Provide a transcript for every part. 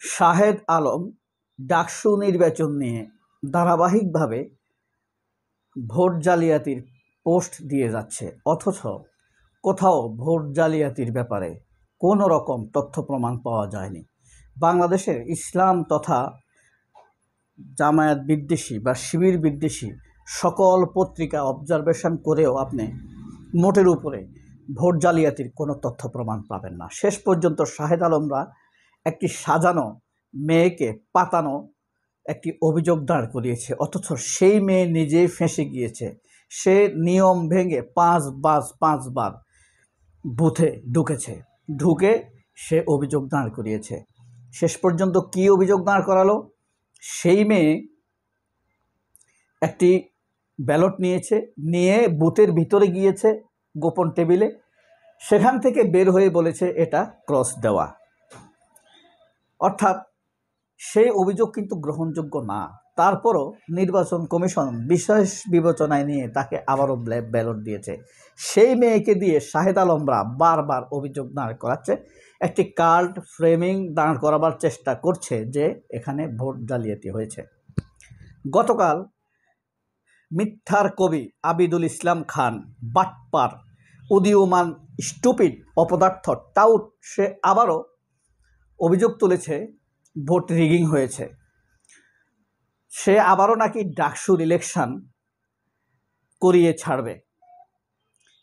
শাহেদ আলম ডাকসু নির্বাচন নিয়ে ধারাবাহিকভাবে ভোট জালিয়াতির পোস্ট দিয়ে যাচ্ছে, অথচ কোথাও ভোট জালিয়াতির ব্যাপারে কোনো রকম তথ্য প্রমাণ পাওয়া যায়নি। বাংলাদেশের ইসলাম তথা জামায়াত বিদ্বেষী বা শিবির বিদ্বেষী সকল পত্রিকা অবজারভেশন করেও আপনি মোটের উপরে ভোট জালিয়াতির কোনো তথ্য প্রমাণ পাবেন না। শেষ পর্যন্ত শাহেদ আলমরা একটি সাজানো মেয়েকে পাতানো একটি অভিযোগ দাঁড় করিয়েছে, অথচ সেই মেয়ে নিজেই ফেঁসে গিয়েছে। সে নিয়ম ভেঙে পাঁচবার বুথে ঢুকে সে অভিযোগ দাঁড় করিয়েছে। শেষ পর্যন্ত কি অভিযোগ দাঁড় করালো? সেই মেয়ে একটি ব্যালট নিয়ে বুথের ভিতরে গিয়েছে গোপন টেবিলে, সেখান থেকে বের হয়ে বলেছে এটা ক্রস দেওয়া। অর্থাৎ সেই অভিযোগ কিন্তু গ্রহণযোগ্য না। তারপরও নির্বাচন কমিশন বিশেষ বিবেচনায় নিয়ে তাকে আবারও ব্যালট দিয়েছে। সেই মেয়েকে দিয়ে শাহেদ আলমরা বারবার অভিযোগ দাঁড় করাচ্ছে, একটি কাল্ট ফ্রেমিং দাঁড় করাবার চেষ্টা করছে যে এখানে ভোট জালিয়াতি হয়েছে। গতকাল মিথ্যার কবি আবিদুল ইসলাম খান, বাটপার, উদীয়মান, স্টুপিড, অপদার্থ, টাউট, সে আবারও অভিযোগ তুলেছে ভোট রিগিং হয়েছে। সে আবারও নাকি ডাকসুর ইলেকশন করিয়ে ছাড়বে।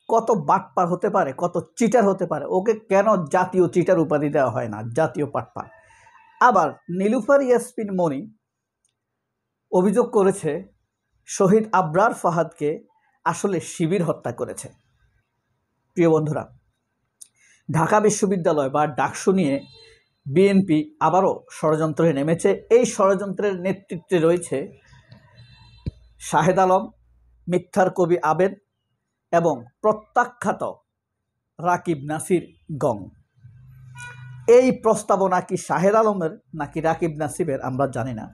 কত বাটপার হতে পারে, কত চিটার হতে পারে! ওকে কেন জাতীয় চিটার উপাধি দেওয়া হয় না, জাতীয় বাটপার? আবার নীলুফার ইয়াসমিন মনি অভিযোগ করেছে শহীদ আবরার ফাহাদকে আসলে শিবির হত্যা করেছে। প্রিয় বন্ধুরা, ঢাকা বিশ্ববিদ্যালয় বা ডাকসু নিয়ে বিএনপি আবারও ষড়যন্ত্রে নেমেছে। এই ষড়যন্ত্রের নেতৃত্বে রয়েছে শাহেদ আলম, মিথ্যার কবি আবেদ এবং প্রত্যাখ্যাত রাকিব নাসির গং। এই প্রস্তাবনা কি শাহেদ আলমের নাকি রাকিব নাসিবের আমরা জানি না।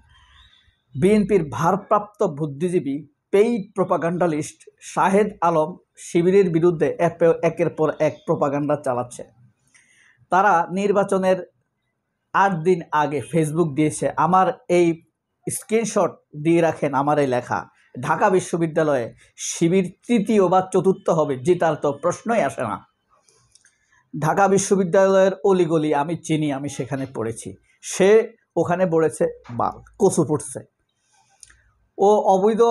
বিএনপির ভারপ্রাপ্ত বুদ্ধিজীবী পেইড প্রোপাগান্ডালিস্ট শাহেদ আলম শিবিরের বিরুদ্ধে একের পর এক প্রোপাগান্ডা চালাচ্ছে। তারা নির্বাচনের 8 দিন আগে ফেসবুক দিয়েছে, আমার এই স্ক্রিনশট দিয়ে রাখেন, আমার এই লেখা, ঢাকা বিশ্ববিদ্যালয়ে শিবির তৃতীয় বা চতুর্থ হবে, জেতার তো প্রশ্নই আসে না। ঢাকা বিশ্ববিদ্যালয়ের অলিগলি আমি চিনি, আমি সেখানে পড়েছি। সে ওখানে পড়েছে বা কচু পড়ছে। ও অবৈধ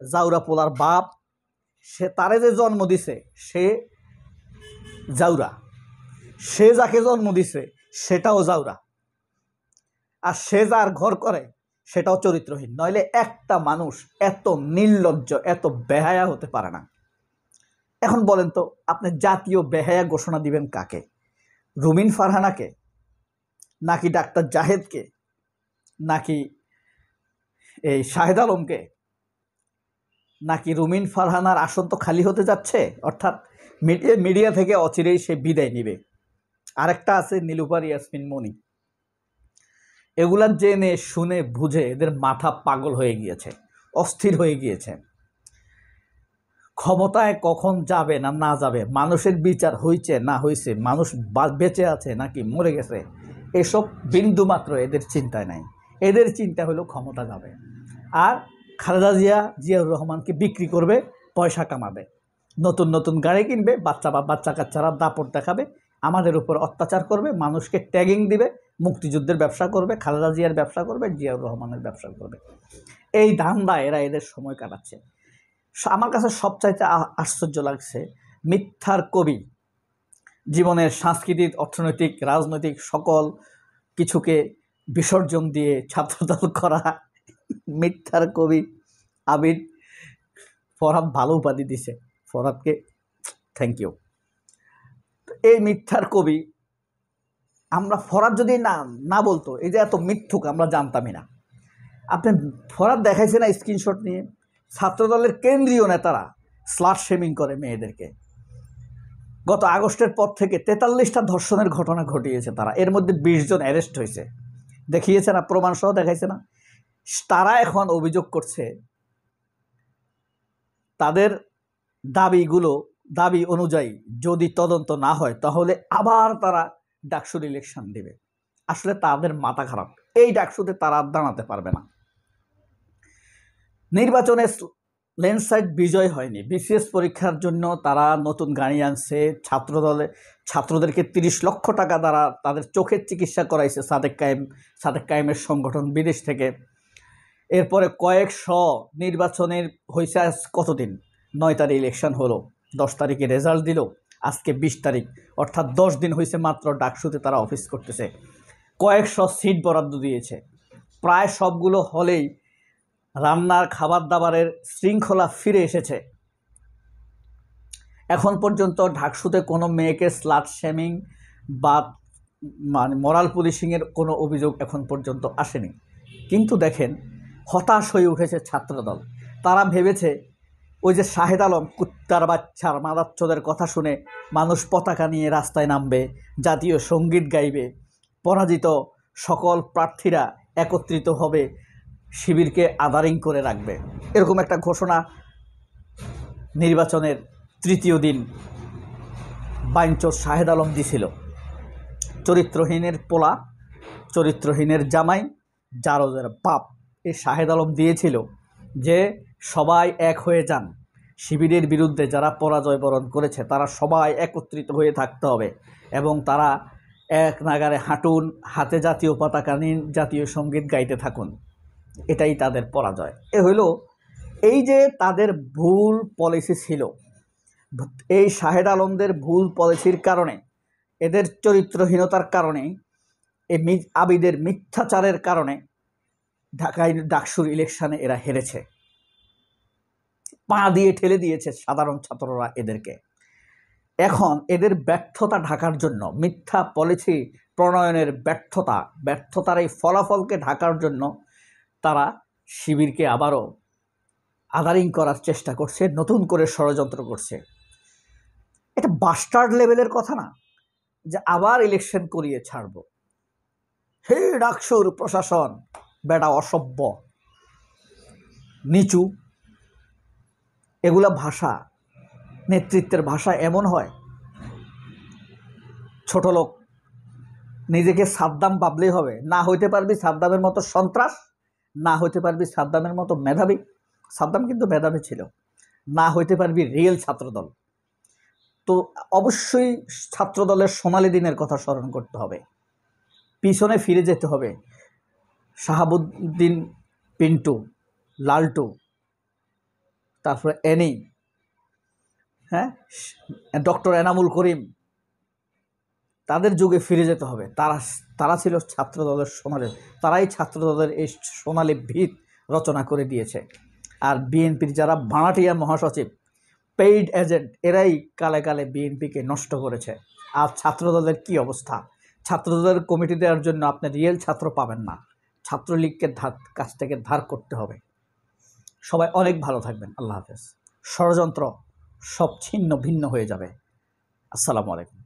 জাউরা পোলার বাপ, সে তারে যে জন্ম দিছে সে জাউরা, সে যাকে জন্ম দিছে সেটাও জাউরা, আর সে যার ঘর করে সেটাও চরিত্রহীন। নইলে একটা মানুষ এত নির্লজ্জ, এত বেহায়া হতে পারে না। এখন বলেন তো, আপনি জাতীয় বেহায়া ঘোষণা দিবেন কাকে? রুমিন ফারহানাকে, নাকি ডাক্তার জাহেদকে, নাকি এই শাহেদ আলমকে? নাকি রুমিন ফারহানার আসন তো খালি হতে যাচ্ছে, অর্থাৎ মিডিয়া থেকে অচিরেই সে বিদায় নেবে। আরেকটা আছে নীলুফার ইয়াসমিন মনি। এগুলা জেনে শুনে বুঝে এদের মাথা পাগল হয়ে গিয়েছে, অস্থির হয়ে গিয়েছে। ক্ষমতায় কখন যাবে না যাবে, মানুষের বিচার হয়েছে না হয়েছে, মানুষ বেঁচে আছে নাকি মরে গেছে, এসব বিন্দু মাত্র এদের চিন্তায় নাই। এদের চিন্তা হলো ক্ষমতা যাবে, আর খালেদা জিয়াউর রহমানকে বিক্রি করবে, পয়সা কামাবে, নতুন নতুন গাড়ি কিনবে, বাচ্চা কাচ্চারা দাপট দেখাবে, আমাদের উপর অত্যাচার করবে, মানুষকে ট্যাগিং দিবে, মুক্তিযুদ্ধের ব্যবসা করবে, খালেদা জিয়ার ব্যবসা করবে, জিয়াউর রহমানের ব্যবসা করবে। এই ধান্দা এদের সময় কাটাচ্ছে। আমার কাছে সবচাইতে আশ্চর্য লাগছে, মিথ্যার কবি, জীবনের সাংস্কৃতিক, অর্থনৈতিক, রাজনৈতিক সকল কিছুকে বিসর্জন দিয়ে ছাত্রদল করা মিথ্যার কবি আবিদ ফরহাদ ভালো উপাধি দিছে, ফরহাদকে থ্যাংক ইউ। এই মিথ্যার কবি, আমরা ফরহাদ যদি না বলতো, এই যে এত মিথ্যুক আমরা জানতামই না। আপনি ফরহাদ দেখাইছে না স্ক্রিনশট নিয়ে? ছাত্রদলের কেন্দ্রীয় নেতারা স্লাট শেমিং করে মেয়েদেরকে। গত আগস্টের পর থেকে 43টা ধর্ষণের ঘটনা ঘটিয়েছে তারা, এর মধ্যে 20 জন অ্যারেস্ট হয়েছে, দেখিয়েছে না, প্রমাণ সহ দেখাইছে না। তারা এখন অভিযোগ করছে তাদের দাবি অনুযায়ী যদি তদন্ত না হয় তাহলে আবার তারা ডাকসুর ইলেকশন দেবে। আসলে তাদের মাথা খারাপ, এই ডাকসুতে তারা দাঁড়াতে পারবে না। নির্বাচনে ল্যান্ডস্লাইড বিজয় হয়নি। বিসিএস পরীক্ষার জন্য তারা নতুন গাড়ি আনছে, ছাত্রদেরকে 30 লক্ষ টাকা দ্বারা তাদের চোখের চিকিৎসা করাইছে সাদেক কায়েমের সংগঠন বিদেশ থেকে। এরপরে কয়েকশো নির্বাচনের হয়েছে আজ কতদিন, 9 তারিখ ইলেকশন হলো, 10 তারিখে রেজাল্ট দিল, আজকে 20 তারিখ, অর্থাৎ 10 দিন হয়েছে মাত্র ডাকসুতে তারা অফিস করতেছে। কয়েকশো সিট বরাদ্দ দিয়েছে, প্রায় সবগুলো হলেই রান্নার খাবার দাবারের শৃঙ্খলা ফিরে এসেছে। এখন পর্যন্ত ডাকসুতে কোনো মেয়েকে স্লাট শেমিং বা মোরাল পুলিশিংয়ের কোনো অভিযোগ এখন পর্যন্ত আসেনি। কিন্তু দেখেন, হতাশ হয়ে উঠেছে ছাত্রদল। তারা ভেবেছে ওই যে শাহেদ আলম কুত্তার বাচ্চার মাদাচ্চদের কথা শুনে মানুষ পতাকা নিয়ে রাস্তায় নামবে, জাতীয় সঙ্গীত গাইবে, পরাজিত সকল প্রার্থীরা একত্রিত হবে, শিবিরকে আদারিং করে রাখবে, এরকম একটা ঘোষণা নির্বাচনের 3য় দিন বাইঞ্চোর শাহেদ আলম দিছিল। চরিত্রহীনের পোলা, চরিত্রহীনের জামাই, জারজের বাপ, এই শাহেদ আলম দিয়েছিল যে সবাই এক হয়ে যান, শিবিরের বিরুদ্ধে যারা পরাজয় বরণ করেছে তারা সবাই একত্রিত হয়ে থাকতে হবে এবং তারা এক নাগারে হাঁটুন, হাতে জাতীয় পতাকা নিন, জাতীয় সঙ্গীত গাইতে থাকুন। এটাই তাদের পরাজয়। এই যে তাদের ভুল পলিসি ছিল, এই শাহেদ আলমদের ভুল পলিসির কারণে, এদের চরিত্রহীনতার কারণে, এই আবিদের মিথ্যাচারের কারণে ঢাকায় ডাকসুর ইলেকশনে এরা হেরেছে। পা দিয়ে ঠেলে দিয়েছে সাধারণ ছাত্ররা এদেরকে। এখন এদের ব্যর্থতা ঢাকার জন্য, মিথ্যা পলিসি প্রণয়নের ব্যর্থতার এই ফলাফলকে ঢাকার জন্য তারা শিবিরকে আবারও আদারিং করার চেষ্টা করছে, নতুন করে ষড়যন্ত্র করছে। এটা বাস্টার্ড লেভেলের কথা না যে আবার ইলেকশন করিয়ে ছাড়ব। হে ডাকসুর প্রশাসন, বেটা অসভ্য, নিচু, এগুলা ভাষা, নেতৃত্বের ভাষা এমন হয়। ছোট লোক, নিজেকে সাদ্দাম ভাবলেই হবে, না হইতে পারবি সাদ্দামের মতো সন্ত্রাস, না হইতে পারবি সাদ্দামের মতো মেধাবী, সাদ্দাম কিন্তু মেধাবী ছিল, না হইতে পারবি রিয়েল ছাত্রদল। তো অবশ্যই ছাত্রদলের সোনালী দিনের কথা স্মরণ করতে হবে, পিছনে ফিরে যেতে হবে। শাহাবুদ্দিন পিন্টু, লালটু, তারপরে এনি, ডক্টর এনামুল করিম, তাদের যুগে ফিরে যেতে হবে। তারা ছিল ছাত্রদলের সোনালী, তারাই ছাত্রদলের এই সোনালী ভিত রচনা করে দিয়েছে। আর বিএনপির যারা ভাড়াটিয়া মহাসচিব, পেইড এজেন্ট, এরাই কালে কালে বিএনপিকে নষ্ট করেছে। আর ছাত্রদলের কি অবস্থা, ছাত্রদলের কমিটি দেওয়ার জন্য আপনি রিয়েল ছাত্র পাবেন না, ছাত্রলীগকে কাছ থেকে ধার করতে হবে। সবাই অনেক ভালো থাকবেন, আল্লাহ হাফেজ। ষড়যন্ত্র সব ছিন্ন ভিন্ন হয়ে যাবে। আসসালামু আলাইকুম।